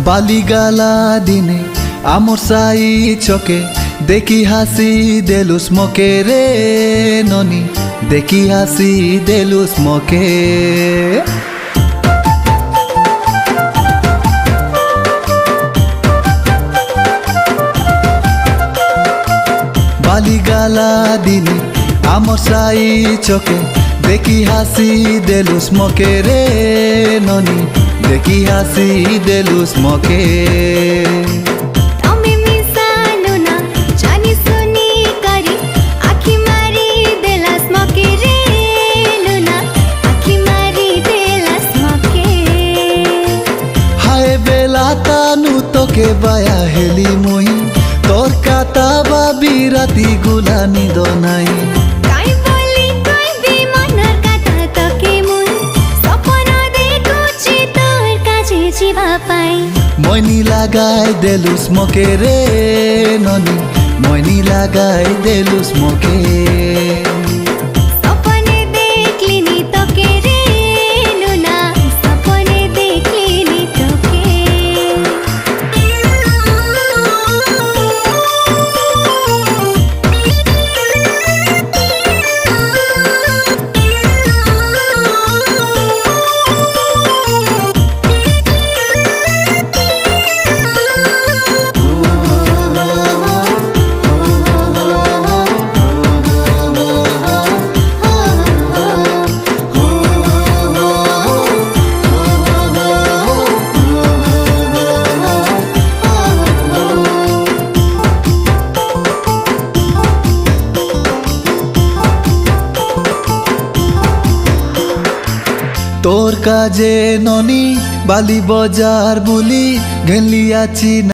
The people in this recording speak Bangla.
বালিগালা দিনে আমর সাই চকে দেখি হাসি দেলুস মকে রে ননি দেখি হাসি দেলুস মকে বালিগালা দিনে আমর সাই চকে দেখি হাসি দেলুস মকে রে ননি দেখি হাসি দেলুস মকে তোকে বায়া হেলি মুই তোর কাতা বাবি রাতি গুলা নিদ নাই তাই বলি কইবি মনের কথা তোকে মুই সপন দেখুছি তোর কাছে জিবা পাই মইনি লাগাই দেলুস মকে রে ননি মইনি লাগাই দেলুস মকে সপনে দেখলিনি তোকে রে নুনা সপনে দেখলিনি তোকে তোর কাজে ননি বালি বজার বুলি ঘেলিয়াছি।